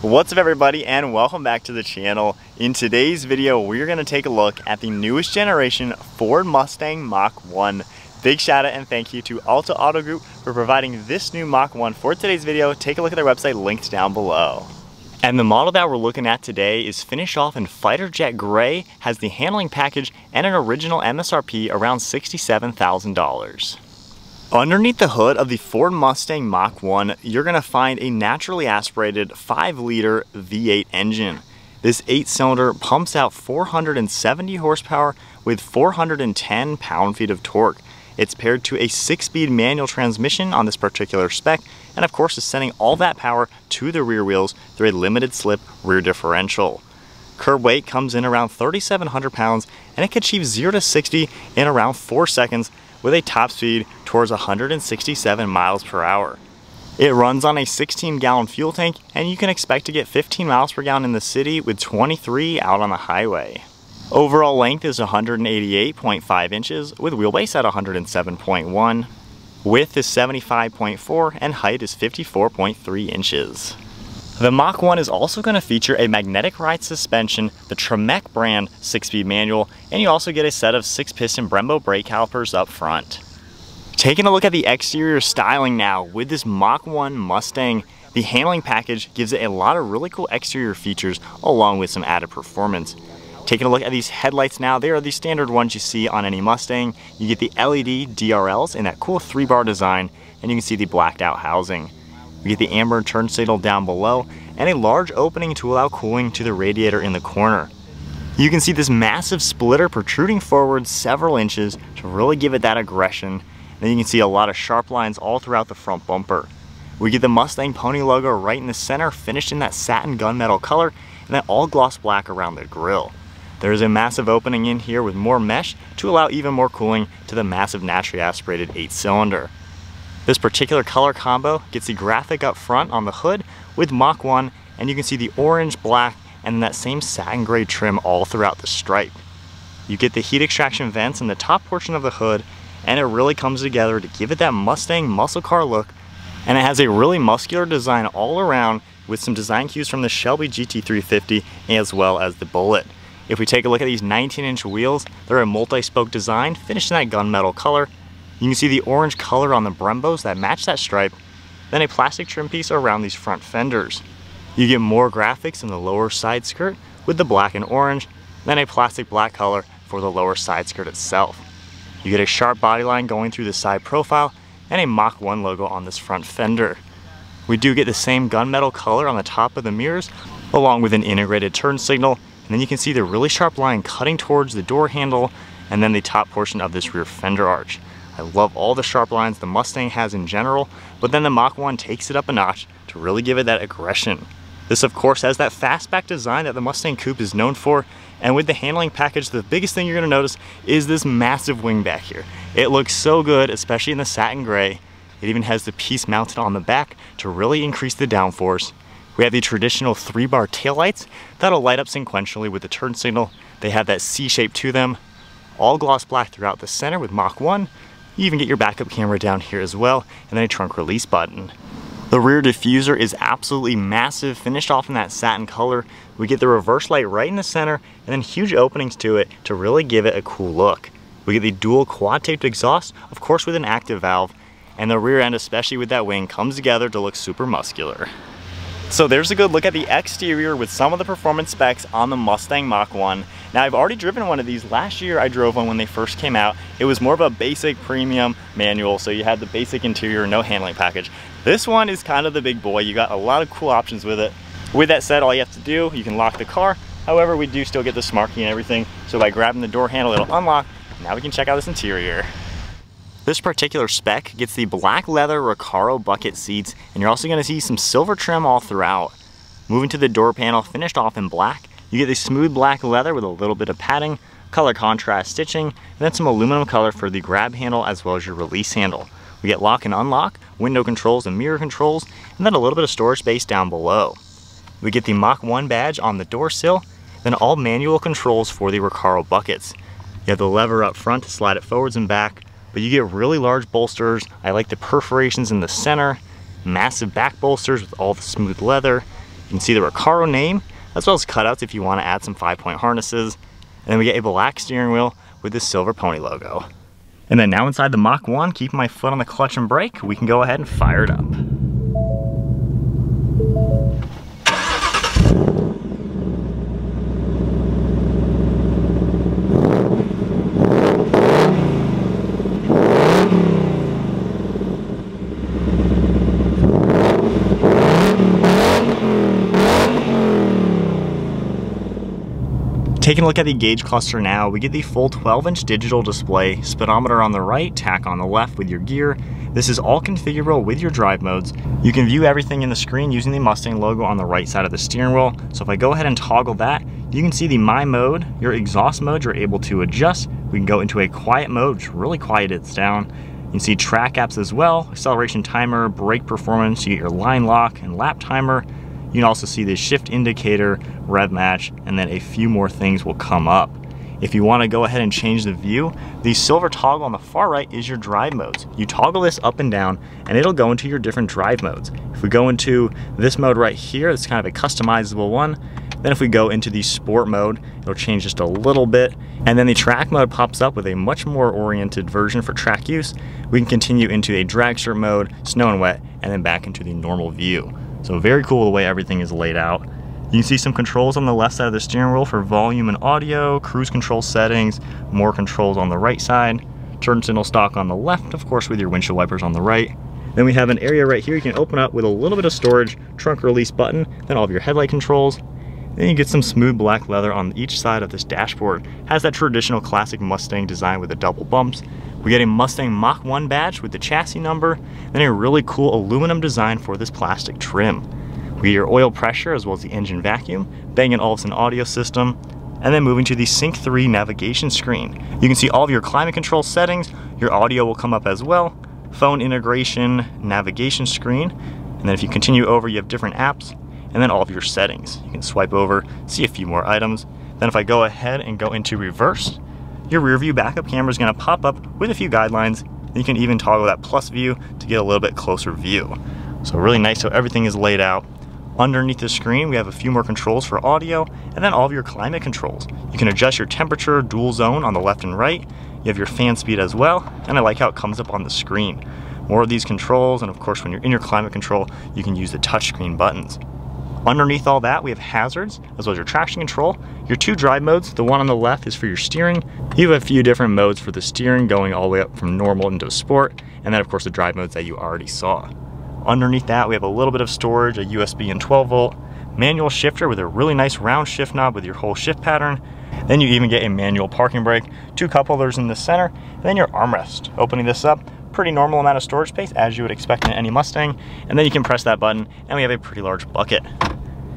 What's up everybody, and welcome back to the channel. In today's video we're going to take a look at the newest generation Ford Mustang Mach 1. Big shout out and thank you to Alta Auto Group for providing this new Mach 1 for today's video. Take a look at their website linked down below. And the model that we're looking at today is finished off in fighter jet gray, has the handling package and an original MSRP around $67,000. Underneath the hood of the Ford Mustang Mach 1, you're going to find a naturally aspirated 5-liter V8 engine. This 8-cylinder pumps out 470 horsepower with 410 pound-feet of torque. It's paired to a 6-speed manual transmission on this particular spec, and of course is sending all that power to the rear wheels through a limited slip rear differential. Curb weight comes in around 3,700 pounds, and it can achieve 0 to 60 in around 4 seconds with a top speed towards 167 miles per hour. It runs on a 16-gallon fuel tank, and you can expect to get 15 miles per gallon in the city with 23 out on the highway. Overall length is 188.5 inches with wheelbase at 107.1. Width is 75.4 and height is 54.3 inches. The Mach 1 is also going to feature a Magneride suspension, the Tremec brand 6-speed manual, and you also get a set of 6-piston Brembo brake calipers up front. Taking a look at the exterior styling now, with this Mach 1 Mustang, the handling package gives it a lot of really cool exterior features along with some added performance. Taking a look at these headlights now, they are the standard ones you see on any Mustang. You get the LED DRLs in that cool 3-bar design, and you can see the blacked out housing. We get the amber turn signal down below and a large opening to allow cooling to the radiator in the corner. You can see this massive splitter protruding forward several inches to really give it that aggression. Then you can see a lot of sharp lines all throughout the front bumper. We get the Mustang Pony logo right in the center, finished in that satin gunmetal color, and that all gloss black around the grille. There is a massive opening in here with more mesh to allow even more cooling to the massive naturally aspirated 8-cylinder. This particular color combo gets the graphic up front on the hood with Mach 1, and you can see the orange, black, and that same satin gray trim all throughout the stripe. You get the heat extraction vents in the top portion of the hood, and it really comes together to give it that Mustang muscle car look, and it has a really muscular design all around with some design cues from the Shelby GT500 as well as the Bullet. If we take a look at these 19-inch wheels, they're a multi-spoke design finished in that gunmetal color. You can see the orange color on the Brembos that match that stripe, then a plastic trim piece around these front fenders. You get more graphics in the lower side skirt with the black and orange, then a plastic black color for the lower side skirt itself. You get a sharp body line going through the side profile and a Mach 1 logo on this front fender. We do get the same gunmetal color on the top of the mirrors along with an integrated turn signal, and then you can see the really sharp line cutting towards the door handle and then the top portion of this rear fender arch. I love all the sharp lines the Mustang has in general, but then the Mach 1 takes it up a notch to really give it that aggression. This of course has that fastback design that the Mustang Coupe is known for, and with the handling package, the biggest thing you're going to notice is this massive wing back here. It looks so good, especially in the satin gray. It even has the piece mounted on the back to really increase the downforce. We have the traditional 3-bar taillights that'll light up sequentially with the turn signal. They have that C shape to them. All gloss black throughout the center with Mach 1. You even get your backup camera down here as well, and then a trunk release button. The rear diffuser is absolutely massive, finished off in that satin color. We get the reverse light right in the center, and then huge openings to it to really give it a cool look. We get the dual quad-taped exhaust, of course with an active valve, and the rear end, especially with that wing, comes together to look super muscular. So there's a good look at the exterior with some of the performance specs on the Mustang Mach 1. Now I've already driven one of these. Last year I drove one when they first came out. It was more of a basic premium manual, so you had the basic interior, no handling package. This one is kind of the big boy. You got a lot of cool options with it. With that said, all you have to do, you can lock the car. However, we do still get the smart key and everything. So by grabbing the door handle, it'll unlock. Now we can check out this interior. This particular spec gets the black leather Recaro bucket seats, and you're also going to see some silver trim all throughout. Moving to the door panel, finished off in black, you get the smooth black leather with a little bit of padding, color contrast stitching, and then some aluminum color for the grab handle as well as your release handle. We get lock and unlock, window controls and mirror controls, and then a little bit of storage space down below. We get the Mach 1 badge on the door sill, then all manual controls for the Recaro buckets. You have the lever up front to slide it forwards and back, but you get really large bolsters. I like the perforations in the center, massive back bolsters with all the smooth leather. can see the Recaro name, as well as cutouts if you want to add some 5-point harnesses. And then we get a black steering wheel with this silver pony logo. And then now inside the Mach 1, keeping my foot on the clutch and brake, we can go ahead and fire it up. Taking a look at the gauge cluster now, we get the full 12-inch digital display, speedometer on the right, tack on the left with your gear. This is all configurable with your drive modes. You can view everything in the screen using the Mustang logo on the right side of the steering wheel. So if I go ahead and toggle that, you can see the My mode, your exhaust mode you're able to adjust. We can go into a quiet mode, which really quiets down. You can see track apps as well, acceleration timer, brake performance, you get your line lock and lap timer. You can also see the shift indicator, rev match, and then a few more things will come up. If you want to go ahead and change the view, the silver toggle on the far right is your drive modes. You toggle this up and down and it'll go into your different drive modes. If we go into this mode right here, it's kind of a customizable one. Then if we go into the sport mode, it'll change just a little bit. And then the track mode pops up with a much more oriented version for track use. We can continue into a dragster mode, snow and wet, and then back into the normal view. So very cool the way everything is laid out. You can see some controls on the left side of the steering wheel for volume and audio, cruise control settings, more controls on the right side, turn signal stalk on the left, of course with your windshield wipers on the right. Then we have an area right here you can open up with a little bit of storage, trunk release button, then all of your headlight controls. Then you get some smooth black leather on each side of this dashboard. Has that traditional classic Mustang design with the double bumps. We get a Mustang Mach 1 badge with the chassis number, then a really cool aluminum design for this plastic trim. We get your oil pressure as well as the engine vacuum, Bang & Olufsen audio system, and then moving to the Sync 3 navigation screen. You can see all of your climate control settings, your audio will come up as well, phone integration, navigation screen, and then if you continue over you have different apps, and then all of your settings. You can swipe over, see a few more items. Then if I go ahead and go into reverse, your rear view backup camera is going to pop up with a few guidelines. You can even toggle that plus view to get a little bit closer view. So really nice how everything is laid out. Underneath the screen we have a few more controls for audio and then all of your climate controls. You can adjust your temperature dual zone on the left and right. You have your fan speed as well, and I like how it comes up on the screen. More of these controls, and of course when you're in your climate control you can use the touchscreen buttons. Underneath all that, we have hazards, as well as your traction control, your two drive modes. The one on the left is for your steering. You have a few different modes for the steering, going all the way up from normal into sport, and then of course the drive modes that you already saw. Underneath that, we have a little bit of storage, a USB and 12 volt, manual shifter with a really nice round shift knob with your whole shift pattern. Then you even get a manual parking brake, two cup holders in the center, and then your armrest. Opening this up, pretty normal amount of storage space as you would expect in any Mustang, and then you can press that button and we have a pretty large bucket.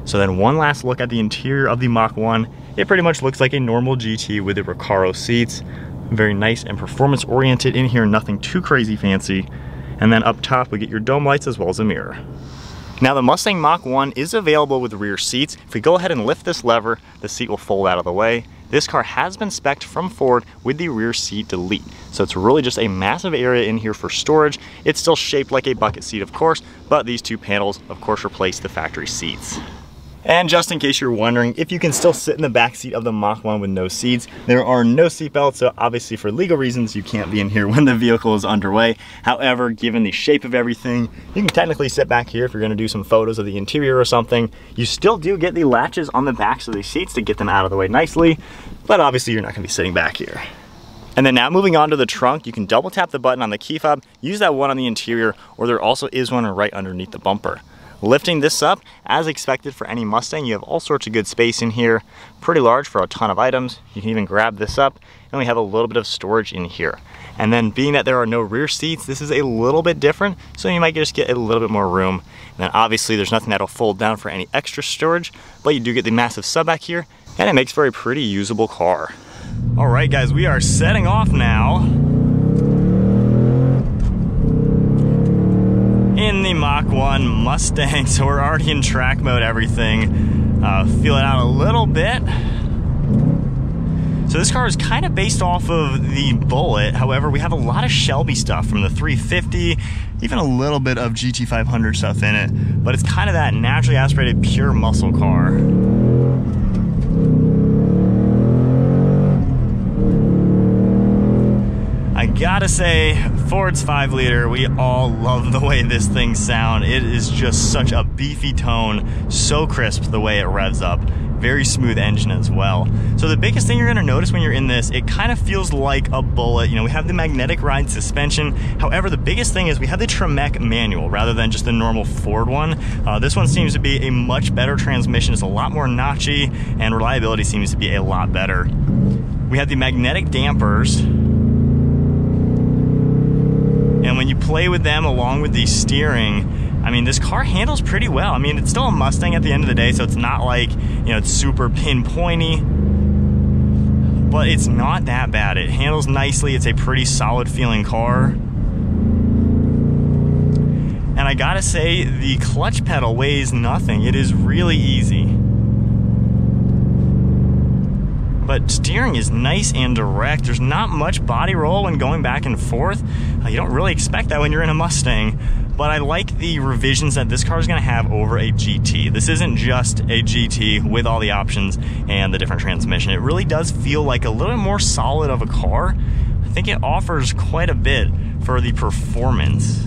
So then one last look at the interior of the Mach 1. It pretty much looks like a normal GT with the Recaro seats. Very nice and performance oriented in here, nothing too crazy fancy. And then up top we get your dome lights as well as a mirror. Now the Mustang Mach 1 is available with rear seats. If we go ahead and lift this lever, the seat will fold out of the way. This car has been spec'd from Ford with the rear seat delete. So it's really just a massive area in here for storage. It's still shaped like a bucket seat of course, but these two panels of course replace the factory seats. And just in case you're wondering if you can still sit in the back seat of the Mach 1 with no seats, there are no seat belts, so obviously for legal reasons you can't be in here when the vehicle is underway. However, given the shape of everything, you can technically sit back here if you're going to do some photos of the interior or something. You still do get the latches on the backs of these seats to get them out of the way nicely, but obviously you're not going to be sitting back here. And then now moving on to the trunk, you can double tap the button on the key fob, use that one on the interior, or there also is one right underneath the bumper. Lifting this up, as expected for any Mustang, you have all sorts of good space in here, pretty large for a ton of items. You can even grab this up, and we have a little bit of storage in here. And then being that there are no rear seats, this is a little bit different, so you might just get a little bit more room. And then obviously there's nothing that'll fold down for any extra storage, but you do get the massive sub back here, and it makes for a pretty usable car. All right guys, we are setting off now in the Mach 1 Mustang. So we're already in track mode, everything. Feel it out a little bit. So this car is kind of based off of the Bullet. However, we have a lot of Shelby stuff from the 350, even a little bit of GT500 stuff in it, but it's kind of that naturally aspirated pure muscle car. I gotta say, Ford's 5-liter, we all love the way this thing sounds. It is just such a beefy tone, so crisp the way it revs up. Very smooth engine as well. So the biggest thing you're gonna notice when you're in this, it kind of feels like a Bullet. You know, we have the Magneride suspension. However, the biggest thing is we have the Tremec manual rather than just the normal Ford one. This one seems to be a much better transmission. It's a lot more notchy, and reliability seems to be a lot better. We have the magnetic dampers. And when you play with them along with the steering, I mean, this car handles pretty well. I mean, it's still a Mustang at the end of the day, so it's not like, you know, it's super pinpointy, but it's not that bad. It handles nicely. It's a pretty solid feeling car. And I gotta say, the clutch pedal weighs nothing. It is really easy. But steering is nice and direct. There's not much body roll when going back and forth. You don't really expect that when you're in a Mustang, but I like the revisions that this car is gonna have over a GT. This isn't just a GT with all the options and the different transmission. It really does feel like a little bit more solid of a car. I think it offers quite a bit for the performance.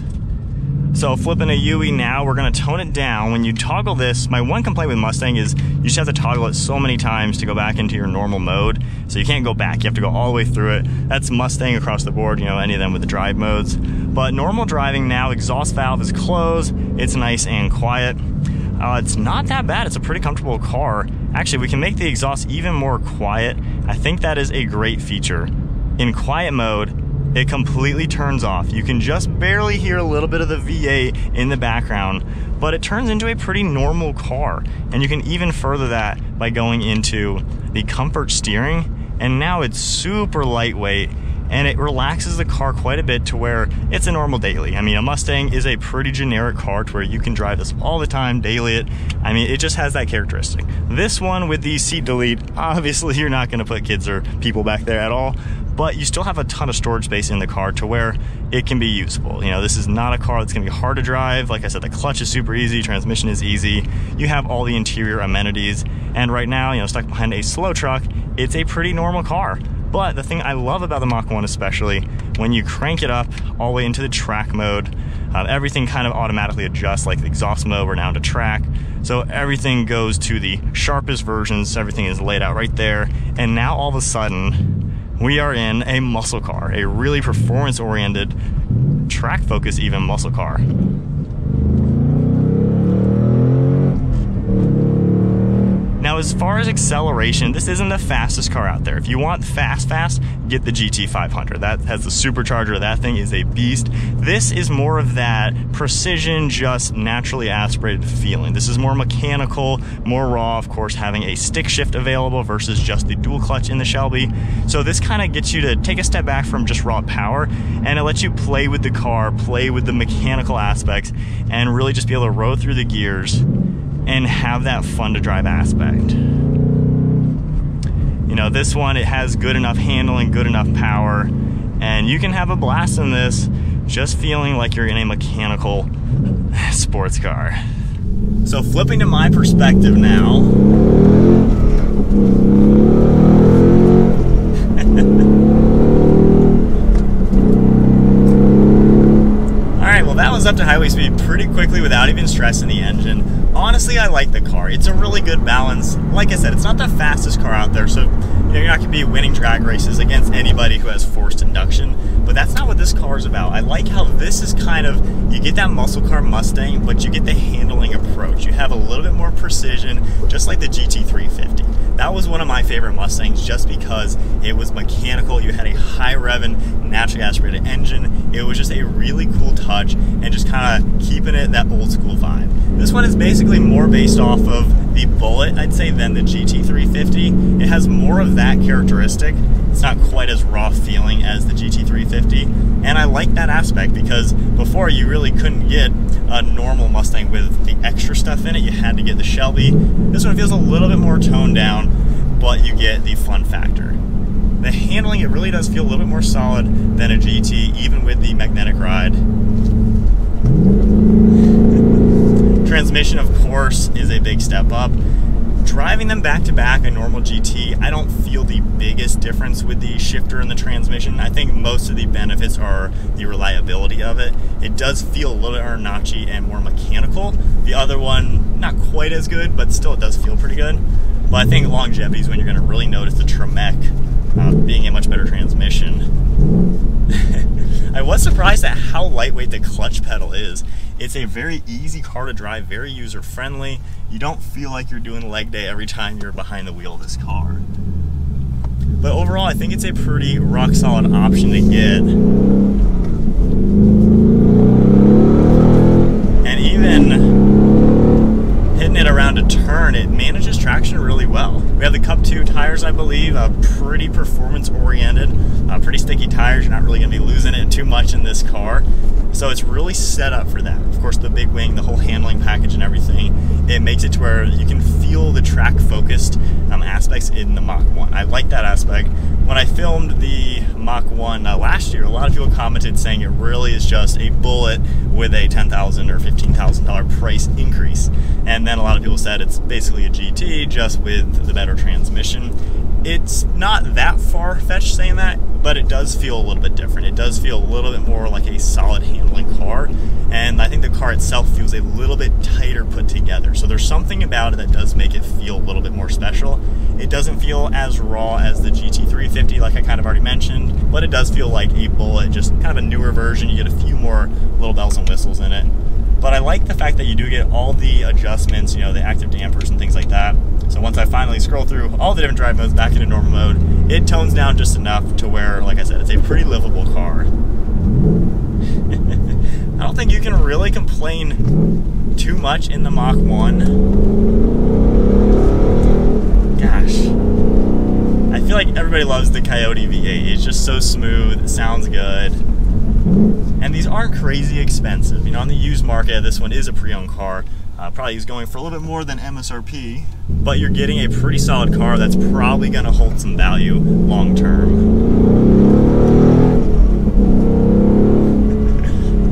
So flipping a UE now, we're gonna tone it down. When you toggle this, my one complaint with Mustang is you just have to toggle it so many times to go back into your normal mode. So you can't go back, you have to go all the way through it. That's Mustang across the board, you know, any of them with the drive modes. But normal driving now, exhaust valve is closed, it's nice and quiet. It's not that bad, it's a pretty comfortable car. Actually, we can make the exhaust even more quiet. I think that is a great feature. In quiet mode, it completely turns off. You can just barely hear a little bit of the V8 in the background, but it turns into a pretty normal car. And you can even further that by going into the comfort steering, and now it's super lightweight, and it relaxes the car quite a bit to where it's a normal daily. I mean, a Mustang is a pretty generic car to where you can drive this all the time, daily it. I mean, it just has that characteristic. This one with the seat delete, obviously you're not gonna put kids or people back there at all, but you still have a ton of storage space in the car to where it can be usable. You know, this is not a car that's gonna be hard to drive. Like I said, the clutch is super easy, transmission is easy. You have all the interior amenities. And right now, you know, stuck behind a slow truck, it's a pretty normal car. But the thing I love about the Mach 1 especially, when you crank it up all the way into the track mode, everything kind of automatically adjusts, like the exhaust mode, we're now to track. So everything goes to the sharpest versions, everything is laid out right there. And now all of a sudden, we are in a muscle car, a really performance-oriented, track-focused even muscle car. Now, as far as acceleration, this isn't the fastest car out there. If you want fast, get the GT500. That has the supercharger. That thing is a beast. This is more of that precision, just naturally aspirated feeling. This is more mechanical, more raw, of course, having a stick shift available versus just the dual clutch in the Shelby. So this kind of gets you to take a step back from just raw power, and it lets you play with the car, play with the mechanical aspects, and really just be able to roll through the gears and have that fun to drive aspect. You know, this one, it has good enough handling, good enough power, and you can have a blast in this just feeling like you're in a mechanical sports car. So flipping to my perspective now, that was up to highway speed pretty quickly without even stressing the engine. Honestly, I like the car. It's a really good balance. Like I said, it's not the fastest car out there, so you're not going to be winning drag races against anybody who has forced induction, but that's not what this car is about. I like how this is kind of, you get that muscle car Mustang, but you get the handling approach. You have a little bit more precision, just like the GT350. That was one of my favorite Mustangs just because it was mechanical. You had a high revving, naturally aspirated engine. It was just a really cool touch and just kind of keeping it that old school vibe. This one is basically more based off of the Bullet, I'd say, than the GT350. It has more of that characteristic. It's not quite as raw feeling as the GT350, and I like that aspect because before you really couldn't get a normal Mustang with the extra stuff in it. You had to get the Shelby. This one feels a little bit more toned down, but you get the fun factor. The handling, it really does feel a little bit more solid than a GT, even with the Magneride. Transmission, of course, is a big step up. Driving them back to back, a normal GT, I don't feel the biggest difference with the shifter and the transmission. I think most of the benefits are the reliability of it. It does feel a little bit more notchy and more mechanical. The other one, not quite as good, but still it does feel pretty good. But I think longevity is when you're going to really notice the Tremec being a much better transmission. I was surprised at how lightweight the clutch pedal is. It's a very easy car to drive, very user-friendly. You don't feel like you're doing leg day every time you're behind the wheel of this car. But overall, I think it's a pretty rock-solid option to get. And even hitting it around a turn, it manages traction really well. We have the Coupe 2 tires, I believe, pretty performance-oriented, pretty sticky tires. You're not really going to be losing it too much in this car. So it's really set up for that. Of course, the big wing, the whole handling package and everything, it makes it to where you can feel the track-focused aspects in the Mach 1. I like that aspect. When I filmed the Mach 1 last year, a lot of people commented saying it really is just a bullet with a $10,000 or $15,000 price increase. And then a lot of people said it's basically a GT, just with the better transmission. It's not that far-fetched saying that, but it does feel a little bit different. It does feel a little bit more like a solid handling car, and I think the car itself feels a little bit tighter put together. So there's something about it that does make it feel a little bit more special. It doesn't feel as raw as the GT350, like I kind of already mentioned, but it does feel like a bullet, just kind of a newer version. You get a few more little bells and whistles in it. But I like the fact that you do get all the adjustments, you know, the active dampers and things like that. So once I finally scroll through all the different drive modes back into normal mode, it tones down just enough to where, like I said, it's a pretty livable car. I don't think you can really complain too much in the Mach 1. Gosh. I feel like everybody loves the Coyote V8. It's just so smooth, it sounds good. And these aren't crazy expensive. You know, on the used market, this one is a pre-owned car. Probably is going for a little bit more than MSRP, but you're getting a pretty solid car that's probably going to hold some value long term.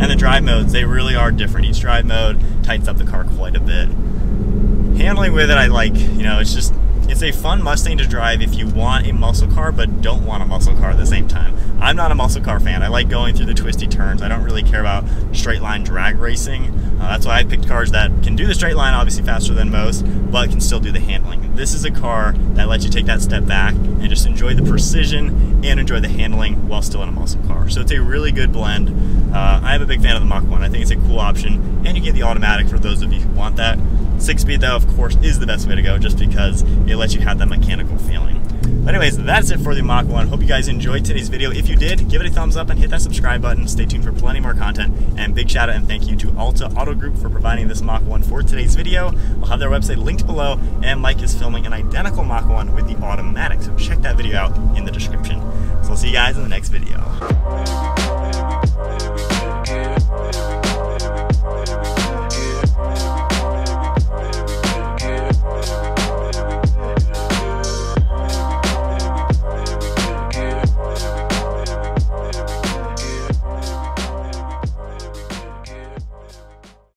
And the drive modes, they really are different. Each drive mode tightens up the car quite a bit. Handling with it, I like, you know, it's a fun Mustang to drive if you want a muscle car but don't want a muscle car at the same time. I'm not a muscle car fan. I like going through the twisty turns. I don't really care about straight line drag racing. That's why I picked cars that can do the straight line obviously faster than most, but can still do the handling. This is a car that lets you take that step back and just enjoy the precision and enjoy the handling while still in a muscle car. So it's a really good blend. I'm a big fan of the Mach 1. I think it's a cool option, and you get the automatic for those of you who want that. 6-speed though, of course, is the best way to go just because it lets you have that mechanical feeling. But anyways, that's it for the Mach 1. Hope you guys enjoyed today's video. If you did, give it a thumbs up and hit that subscribe button. Stay tuned for plenty more content. And big shout out and thank you to Alta Auto Group for providing this Mach 1 for today's video. I'll have their website linked below, and Mike is filming an identical Mach 1 with the automatic, so check that video out in the description. So I'll see you guys in the next video.